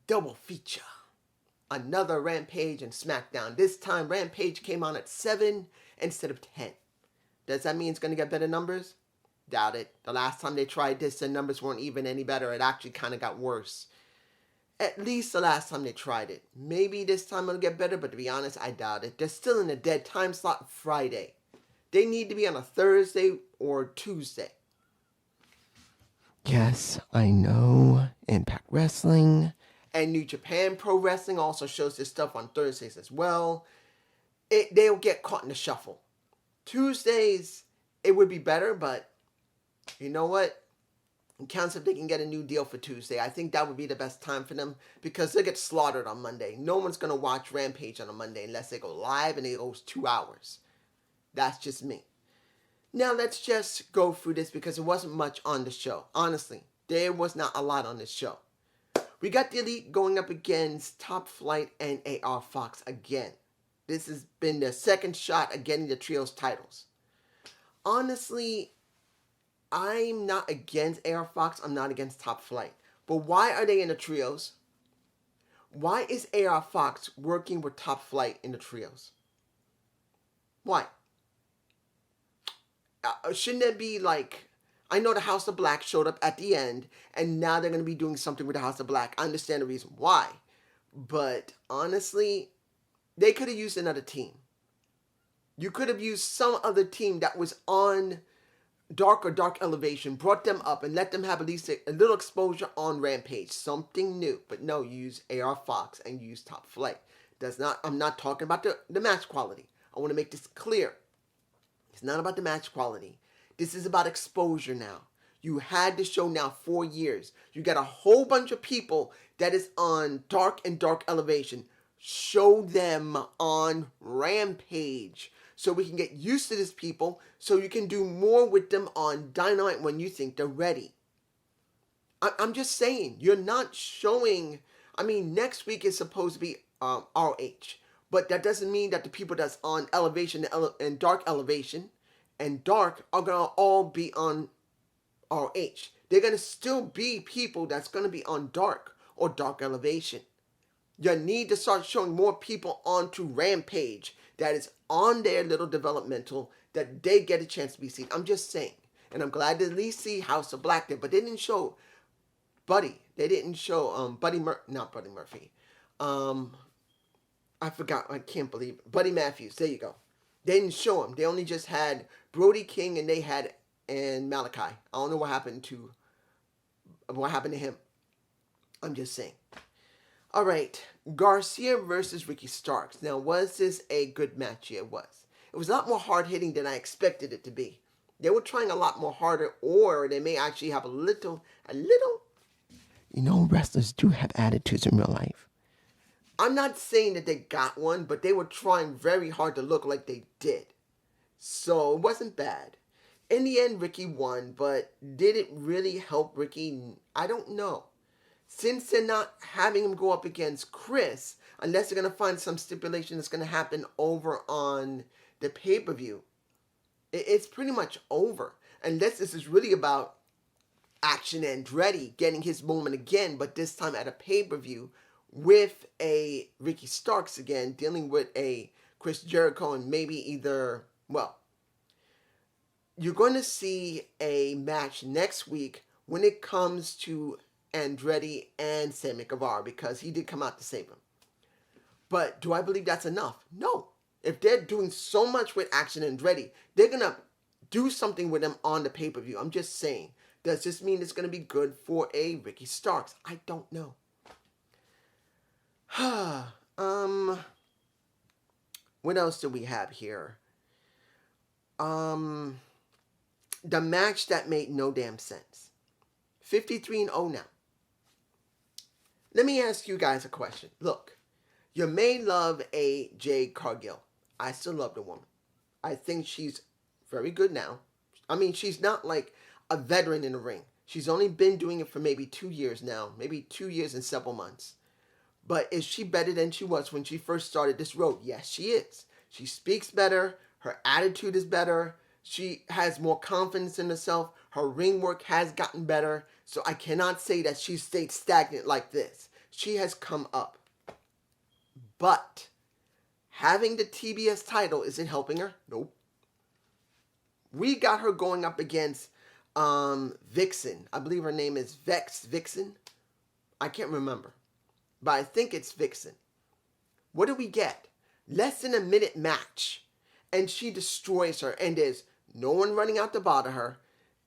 double feature. Another Rampage and Smackdown. This time Rampage came on at 7 instead of 10. Does that mean it's going to get better numbers? Doubt it. The last time they tried this, the numbers weren't even any better. It actually kind of got worse. At least the last time they tried it. Maybe this time it'll get better, but to be honest, I doubt it. They're still in a dead time slot Friday. They need to be on a Thursday or Tuesday. Yes, I know. Impact Wrestling and New Japan Pro Wrestling also shows this stuff on Thursdays as well. They'll get caught in the shuffle. Tuesdays, it would be better, but you know what? It counts if they can get a new deal for Tuesday. I think that would be the best time for them because they'll get slaughtered on Monday. No one's going to watch Rampage on a Monday unless they go live and it goes 2 hours. That's just me. Now let's just go through this because there wasn't much on the show. Honestly, there was not a lot on this show. We got the Elite going up against Top Flight and AR Fox again. This has been their second shot at getting the trios titles. Honestly, I'm not against AR Fox. I'm not against Top Flight. But why are they in the trios? Why is AR Fox working with Top Flight in the trios? Why? Shouldn't there be like... I know the House of Black showed up at the end, and now they're going to be doing something with the House of Black. I understand the reason why. But honestly, they could have used another team. You could have used some other team that was on Dark or Dark Elevation, brought them up, and let them have at least a little exposure on Rampage. Something new. But no, you use AR Fox and use Top Flight. I'm not talking about the match quality. I want to make this clear. It's not about the match quality. This is about exposure now. You had the show now 4 years. You got a whole bunch of people that is on Dark and Dark Elevation. Show them on Rampage so we can get used to these people so you can do more with them on Dynamite when you think they're ready. I'm just saying, you're not showing... I mean, next week is supposed to be RH. But that doesn't mean that the people that's on Elevation and Dark Elevation and Dark are going to all be on RH. They're going to still be people that's going to be on Dark or Dark Elevation. You need to start showing more people onto Rampage that is on their little developmental that they get a chance to be seen. I'm just saying. And I'm glad to at least see House of Black there. But they didn't show Buddy. They didn't show not Buddy Murphy. I forgot. I can't believe it. Buddy Matthews. There you go. They didn't show him. They only just had Brody King and Malachi. I don't know what happened to him. I'm just saying. All right. Garcia versus Ricky Starks. Now, was this a good match? Yeah, it was. It was a lot more hard-hitting than I expected it to be. They were trying a lot more harder, or they may actually have a little... You know, wrestlers do have attitudes in real life. I'm not saying that they got one, but they were trying very hard to look like they did. So it wasn't bad. In the end, Ricky won, but did it really help Ricky? I don't know. Since they're not having him go up against Chris, unless they're going to find some stipulation that's going to happen over on the pay-per-view, it's pretty much over. Unless this is really about Action Andretti getting his moment again, but this time at a pay-per-view, with a Ricky Starks again, dealing with a Chris Jericho and maybe either, well, you're going to see a match next week when it comes to Andretti and Sammy Guevara because he did come out to save him. But do I believe that's enough? No. If they're doing so much with Action Andretti, they're going to do something with him on the pay-per-view. I'm just saying. Does this mean it's going to be good for a Ricky Starks? I don't know. What else do we have here? The match that made no damn sense. 53-0 now. Let me ask you guys a question. Look, you may love a Jade Cargill. I still love the woman. I think she's very good now. I mean, she's not like a veteran in the ring. She's only been doing it for maybe 2 years now. Maybe 2 years and several months. But is she better than she was when she first started this road? Yes, she is. She speaks better. Her attitude is better. She has more confidence in herself. Her ring work has gotten better. So I cannot say that she stayed stagnant like this. she has come up. But having the TBS title, is it helping her? Nope. We got her going up against Vixen. I believe her name is Vixen. I can't remember. But I think it's Vixen. What do we get? Less than a minute match. And she destroys her. And there's no one running out to bother her.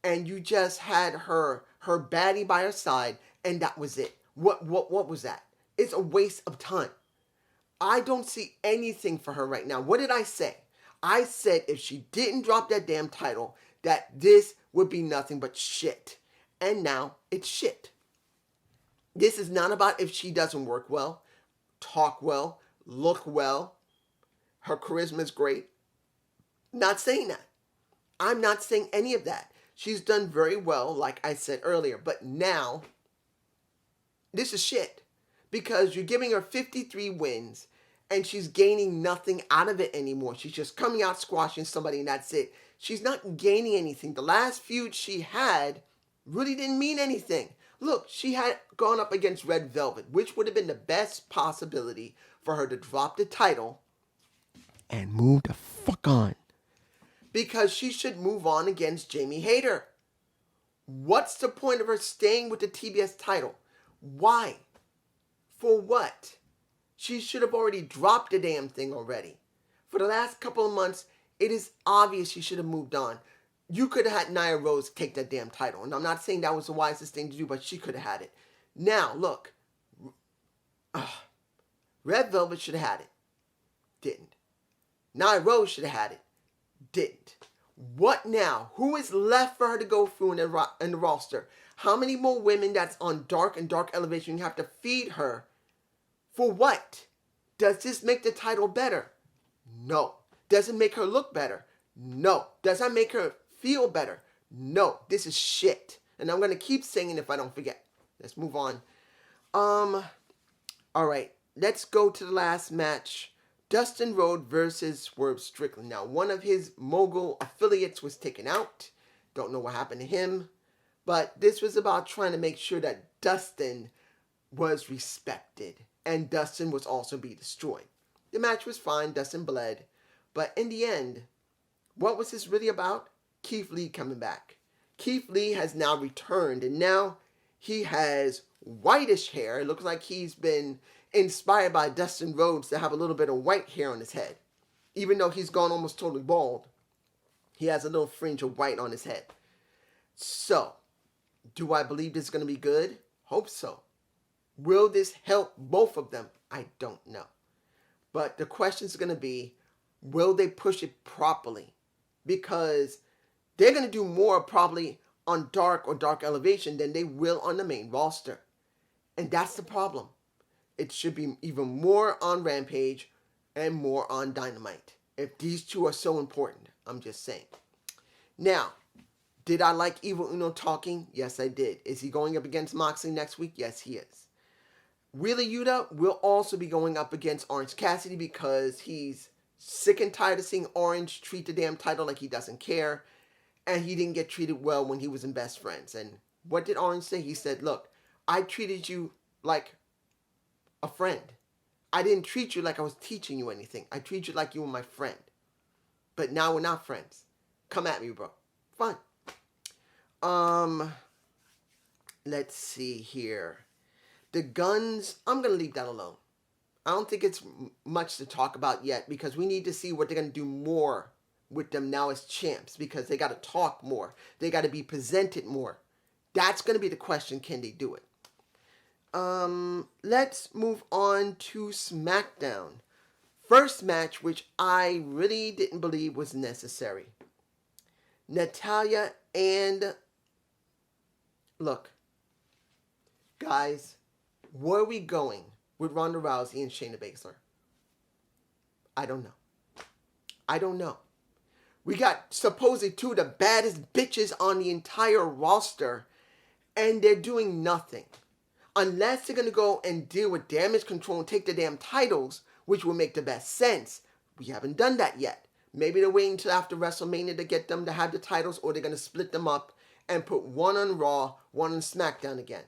And you just had her baddie by her side. And that was it. What was that? It's a waste of time. I don't see anything for her right now. What did I say? I said if she didn't drop that damn title, that this would be nothing but shit. And now it's shit. This is not about if she doesn't work well, talk well, look well, her charisma is great. Not saying that. I'm not saying any of that. She's done very well, like I said earlier. But now, this is shit. Because you're giving her 53 wins and she's gaining nothing out of it anymore. She's just coming out squashing somebody and that's it. She's not gaining anything. The last feud she had really didn't mean anything. Look, she had gone up against Red Velvet, which would have been the best possibility for her to drop the title and move the fuck on. Because she should move on against Jamie Hayter. What's the point of her staying with the TBS title? Why? For what? She should have already dropped the damn thing already. For the last couple of months, it is obvious she should have moved on. You could have had Nia Rose take that damn title. And I'm not saying that was the wisest thing to do, but she could have had it. Now, look. Red Velvet should have had it. Didn't. Nia Rose should have had it. Didn't. What now? Who is left for her to go through in the roster? How many more women that's on Dark and Dark Elevation you have to feed her? For what? Does this make the title better? No. Does it make her look better? No. Does that make her feel better? No. This is shit. And I'm going to keep saying it if I don't forget. Let's move on. Alright. Let's go to the last match. Dustin Rhodes versus Swerve Strickland. Now, one of his mogul affiliates was taken out. Don't know what happened to him. But this was about trying to make sure that Dustin was respected. And Dustin was also be destroyed. The match was fine. Dustin bled. But in the end, what was this really about? Keith Lee coming back. Keith Lee has now returned. And now he has whitish hair. It looks like he's been inspired by Dustin Rhodes to have a little bit of white hair on his head. Even though he's gone almost totally bald, he has a little fringe of white on his head. So, do I believe this is going to be good? Hope so. Will this help both of them? I don't know. But the question is going to be, will they push it properly? Because they're going to do more probably on Dark or Dark Elevation than they will on the main roster. And that's the problem. It should be even more on Rampage and more on Dynamite. If these two are so important, I'm just saying. Now, did I like Evil Uno talking? Yes, I did. Is he going up against Moxley next week? Yes, he is. Wheeler Yuta will also be going up against Orange Cassidy because he's sick and tired of seeing Orange treat the damn title like he doesn't care. And he didn't get treated well when he was in Best Friends. And what did Orange say? He said, look, I treated you like a friend. I didn't treat you like I was teaching you anything. I treat you like you were my friend. But now we're not friends. Come at me, bro. Fine. Let's see here. The Guns, I'm going to leave that alone. I don't think it's much to talk about yet because we need to see what they're going to do more with them now as champs because they got to talk more. They got to be presented more. That's going to be the question, can they do it? Let's move on to Smackdown. First match, which I really didn't believe was necessary. Natalya and... Look, guys, where are we going with Ronda Rousey and Shayna Baszler? I don't know. We got supposedly two of the baddest bitches on the entire roster, and they're doing nothing. Unless they're going to go and deal with Damage Control and take the damn titles, which will make the best sense. We haven't done that yet. Maybe they're waiting until after WrestleMania to get them to have the titles, or they're going to split them up and put one on Raw, one on SmackDown again.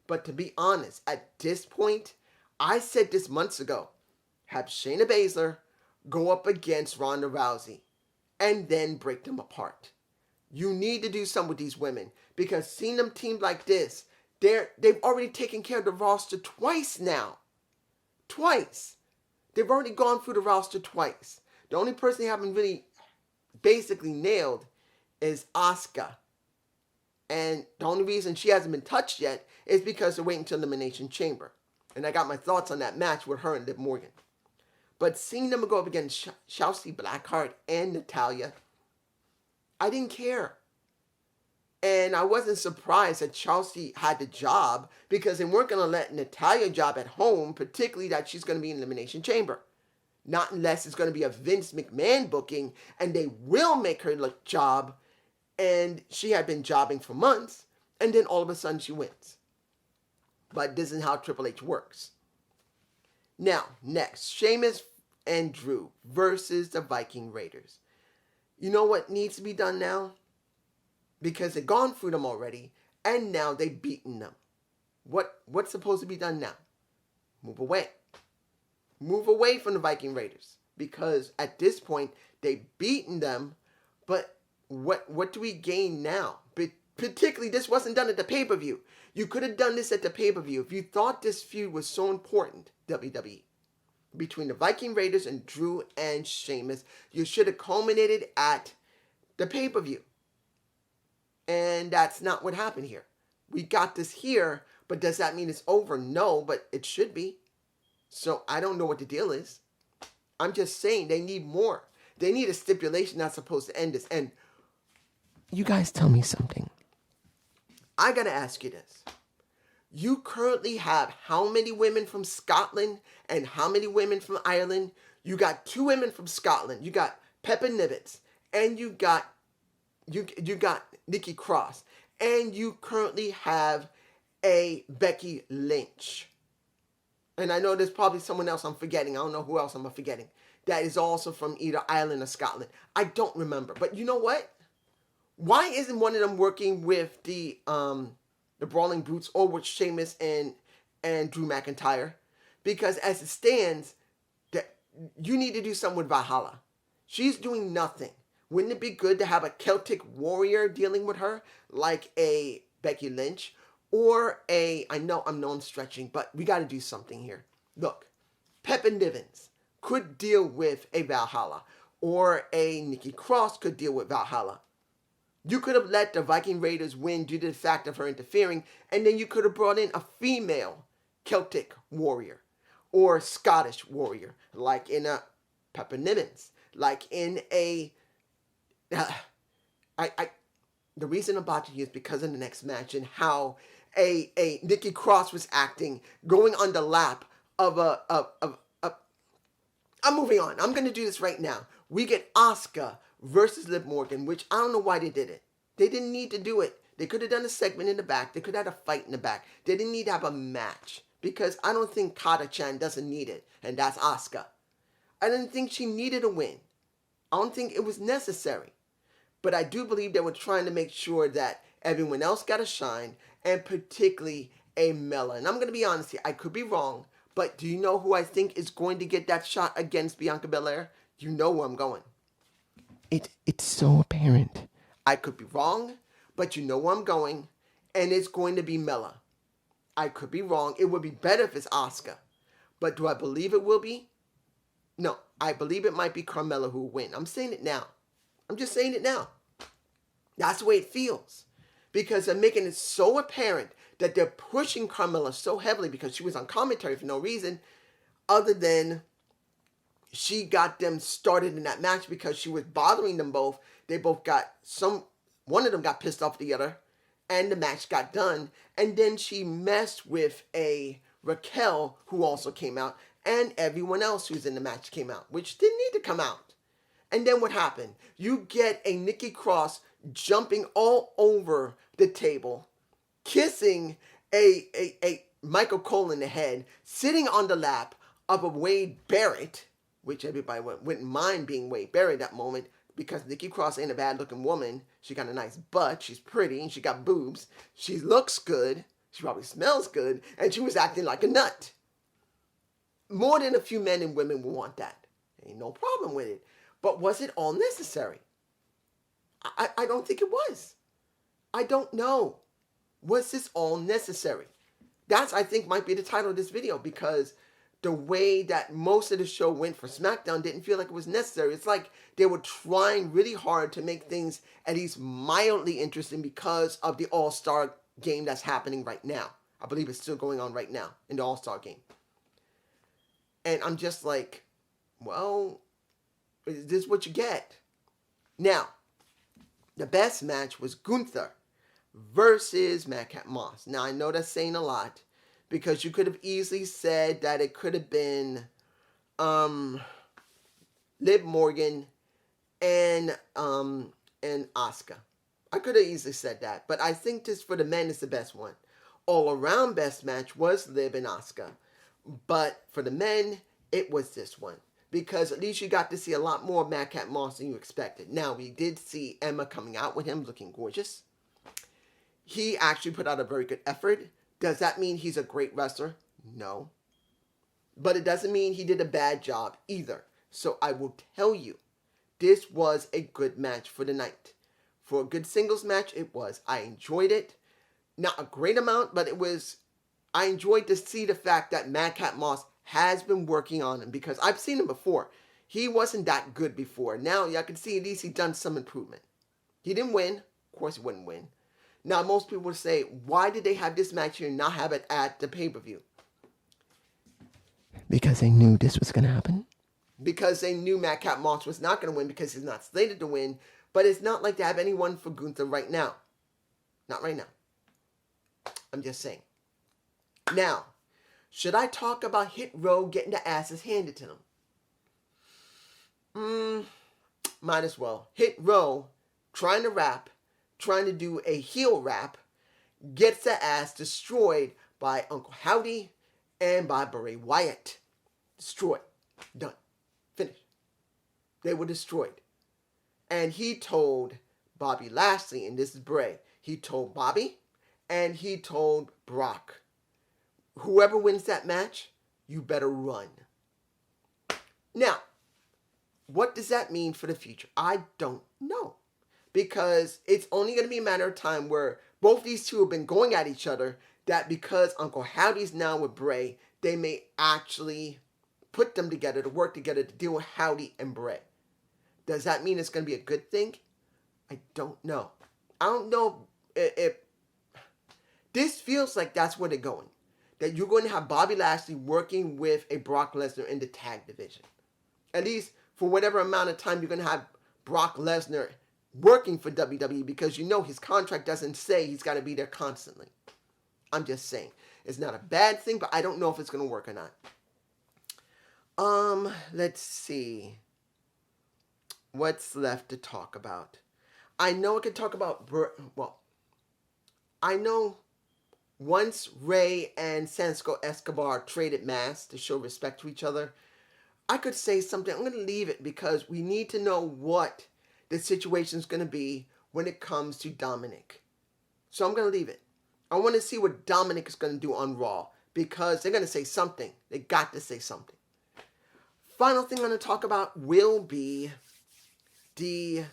But to be honest, at this point, I said this months ago, have Shayna Baszler go up against Ronda Rousey and then break them apart. You need to do something with these women because seeing them teamed like this, they've already taken care of the roster twice now. Twice. They've already gone through the roster twice. The only person they haven't really basically nailed is Asuka. And the only reason she hasn't been touched yet is because they're waiting until Elimination Chamber. And I got my thoughts on that match with her and Liv Morgan. But seeing them go up against Shotzi Blackheart and Natalya, I didn't care. And I wasn't surprised that Chelsea had the job because they weren't going to let Natalya job at home, particularly that she's going to be in Elimination Chamber. Not unless it's going to be a Vince McMahon booking and they will make her look job. And she had been jobbing for months and then all of a sudden she wins. But this is how Triple H works. Now, next, Sheamus and Drew versus the Viking Raiders. You know what needs to be done now? Because they've gone through them already, and now they've beaten them. What's supposed to be done now? Move away. Move away from the Viking Raiders. Because at this point, they've beaten them, but what do we gain now? Particularly, this wasn't done at the pay-per-view. You could have done this at the pay-per-view if you thought this feud was so important, WWE. Between the Viking Raiders and Drew and Sheamus, you should have culminated at the pay-per-view. And that's not what happened here. We got this here, but does that mean it's over? No, but it should be. So I don't know what the deal is. I'm just saying they need more. They need a stipulation that's supposed to end this. And you guys tell me something. I gotta ask you this. You currently have how many women from Scotland and how many women from Ireland? You got 2 women from Scotland. You got Pepper Nibbits. And you got Nikki Cross. And you currently have a Becky Lynch. And I know there's probably someone else I'm forgetting. I don't know who else I'm forgetting. That is also from either Ireland or Scotland. I don't remember. But you know what? Why isn't one of them working with the Brawling Brutes or with Sheamus and Drew McIntyre? Because as it stands, that you need to do something with Valhalla. She's doing nothing. Wouldn't it be good to have a Celtic warrior dealing with her, like a Becky Lynch, or I know I'm stretching, but we got to do something here. Look, Pepper Nivens could deal with a Valhalla, or a Nikki Cross could deal with Valhalla. You could have let the Viking Raiders win due to the fact of her interfering, and then you could have brought in a female Celtic warrior or Scottish warrior, like in a Pepper Nivens, like in a. The reason I'm about to use because of the next match and how a Nikki Cross was acting, going on the lap of a. I'm moving on. I'm gonna do this right now. We get Asuka versus Liv Morgan, which I don't know why they did it. They didn't need to do it. They could have done a segment in the back. They could have had a fight in the back. They didn't need to have a match because I don't think Kata-chan doesn't need it, and that's Asuka. I didn't think she needed a win. I don't think it was necessary. But I do believe they were trying to make sure that everyone else got a shine, and particularly a Mela. And I'm going to be honest here, I could be wrong, but do you know who I think is going to get that shot against Bianca Belair? You know where I'm going. It's so apparent. I could be wrong, but you know where I'm going, and it's going to be Mela. I could be wrong. It would be better if it's Asuka. But do I believe it will be? No, I believe it might be Carmella who will win. I'm saying it now. I'm just saying it now. That's the way it feels. Because they're making it so apparent that they're pushing Carmella so heavily because she was on commentary for no reason other than she got them started in that match because she was bothering them both. They both got one of them got pissed off at the other, and the match got done. And then she messed with a Raquel who also came out, and everyone else who's in the match came out, which didn't need to come out. And then what happened? You get a Nikki Cross jumping all over the table, kissing a Michael Cole in the head, sitting on the lap of a Wade Barrett, which everybody wouldn't mind being Wade Barrett at that moment because Nikki Cross ain't a bad looking woman. She got a nice butt. She's pretty and she got boobs. She looks good. She probably smells good, and she was acting like a nut. More than a few men and women will want that. Ain't no problem with it. But was it all necessary? I don't think it was. I don't know. Was this all necessary? That's, I think, might be the title of this video, because the way that most of the show went for SmackDown didn't feel like it was necessary. It's like they were trying really hard to make things at least mildly interesting because of the All-Star game that's happening right now. I believe it's still going on right now in the All-Star game. And I'm just like, well, is this what you get? Now, the best match was Gunther versus Madcap Moss. Now, I know that's saying a lot, because you could have easily said that it could have been Liv Morgan and Asuka. I could have easily said that, but I think this for the men is the best one. All around best match was Liv and Asuka, but for the men, it was this one, because at least you got to see a lot more of Madcap Moss than you expected. Now, we did see Emma coming out with him looking gorgeous. He actually put out a very good effort. Does that mean he's a great wrestler? No. But it doesn't mean he did a bad job either. So I will tell you, this was a good match for the night. For a good singles match, it was. I enjoyed it. Not a great amount, but it was. I enjoyed to see the fact that Madcap Moss has been working on him, because I've seen him before. He wasn't that good before. Now, I can see at least he's done some improvement. He didn't win. Of course, he wouldn't win. Now, most people would say, why did they have this match here and not have it at the pay-per-view? Because they knew this was going to happen. Because they knew Madcap Moss was not going to win, because he's not slated to win. But it's not like they have anyone for Gunther right now. Not right now. I'm just saying. Now, should I talk about Hit Row getting the asses handed to them? Might as well. Hit Row, trying to rap, trying to do a heel rap, gets the ass destroyed by Uncle Howdy and by Bray Wyatt. Destroyed. Done. Finished. They were destroyed. And he told Bobby Lashley, and this is Bray, he told Bobby and he told Brock, whoever wins that match, you better run. Now, what does that mean for the future? I don't know. Because it's only going to be a matter of time where both these two have been going at each other, that because Uncle Howdy's now with Bray, they may actually put them together to work together to deal with Howdy and Bray. Does that mean it's going to be a good thing? I don't know. I don't know if this feels like that's where they're going. That you're going to have Bobby Lashley working with a Brock Lesnar in the tag division. At least for whatever amount of time you're going to have Brock Lesnar working for WWE, because you know his contract doesn't say he's got to be there constantly. I'm just saying. It's not a bad thing, but I don't know if it's going to work or not. Let's see. What's left to talk about? I know I could talk about, I know once Ray and Sansko Escobar traded masks to show respect to each other, I could say something. I'm going to leave it because we need to know what the situation is going to be when it comes to Dominic. So I'm going to leave it. I want to see what Dominic is going to do on Raw, because they're going to say something. They got to say something. Final thing I'm going to talk about will be the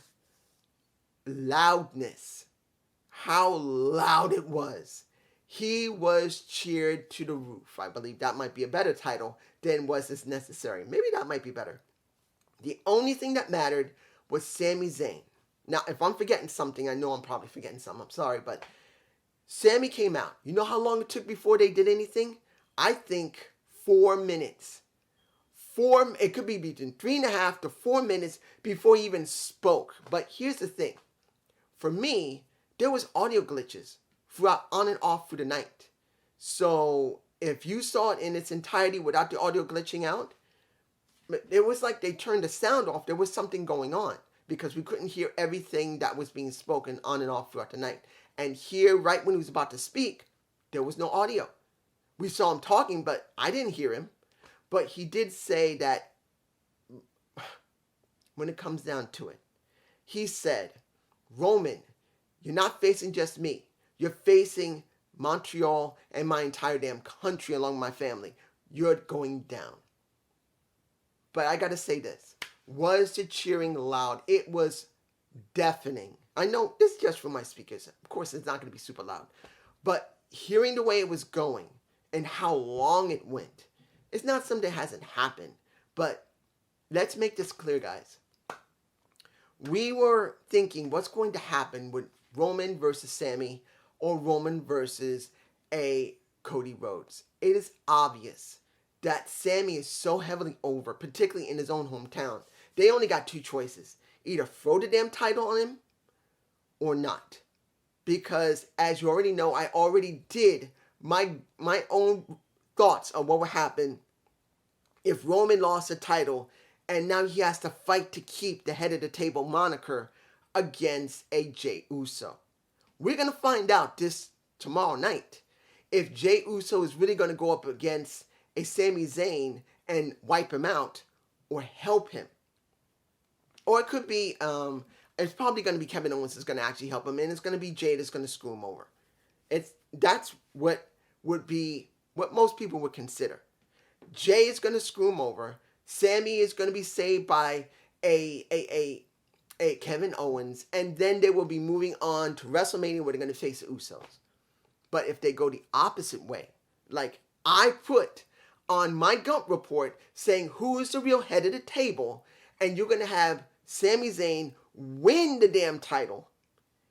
loudness. How loud it was. He was cheered to the roof. I believe that might be a better title than was this necessary. Maybe that might be better. The only thing that mattered was Sami Zayn. Now, if I'm forgetting something, I know I'm probably forgetting something. I'm sorry, but Sami came out. You know how long it took before they did anything? I think 4 minutes. It could be between 3.5 to 4 minutes before he even spoke. But here's the thing. For me, there was audio glitches throughout, on and off through the night. So if you saw it in its entirety without the audio glitching out, it was like they turned the sound off. There was something going on because we couldn't hear everything that was being spoken on and off throughout the night. And here, right when he was about to speak, there was no audio. We saw him talking, but I didn't hear him. But he did say that when it comes down to it, he said, Roman, you're not facing just me. You're facing Montreal, and my entire damn country along with my family. You're going down. But I gotta say this. Was the cheering loud? It was deafening. I know this is just from my speakers. Of course, it's not gonna be super loud. But hearing the way it was going and how long it went, it's not something that hasn't happened. But let's make this clear, guys. We were thinking what's going to happen with Roman versus Sammy or Roman versus a Cody Rhodes. It is obvious that Sammy is so heavily over, particularly in his own hometown. They only got two choices. Either throw the damn title on him or not. Because as you already know, I already did my own thoughts on what would happen if Roman lost the title and now he has to fight to keep the head of the table moniker against a Jey Uso. We're going to find out this tomorrow night if Jey Uso is really going to go up against a Sami Zayn and wipe him out or help him. Or it could be, it's probably going to be Kevin Owens is going to actually help him, and it's going to be Jey that's going to screw him over. That's what would be what most people would consider. Jey is going to screw him over. Sammy is going to be saved by a Kevin Owens, and then they will be moving on to WrestleMania where they're going to face the Usos. But if they go the opposite way, like I put on my Gump report saying who is the real head of the table, and you're going to have Sami Zayn win the damn title.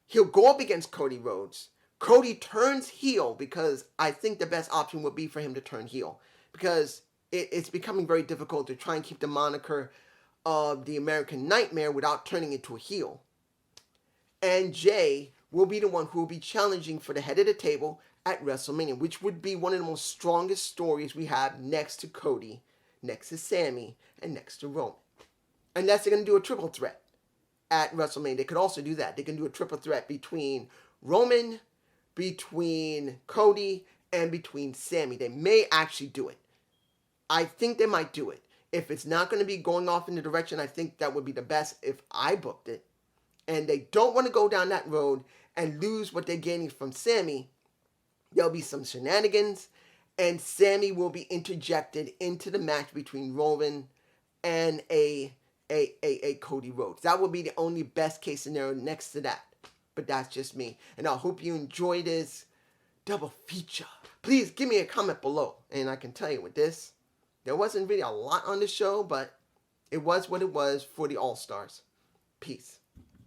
He'll go up against Cody Rhodes. Cody turns heel because I think the best option would be for him to turn heel because it's becoming very difficult to try and keep the moniker of the American Nightmare without turning into a heel. And Jey will be the one who will be challenging for the head of the table at WrestleMania, which would be one of the most strongest stories we have next to Cody, next to Sammy, and next to Roman. Unless they're going to do a triple threat at WrestleMania. They could also do that. They can do a triple threat between Roman, between Cody, and between Sammy. They may actually do it. I think they might do it. If it's not going to be going off in the direction, I think that would be the best if I booked it. And they don't want to go down that road and lose what they're gaining from Sammy. There'll be some shenanigans, and Sammy will be interjected into the match between Roman and a Cody Rhodes. That would be the only best case scenario next to that. But that's just me. And I hope you enjoy this double feature. Please give me a comment below. And I can tell you with this, there wasn't really a lot on the show, but it was what it was for the All-Stars. Peace.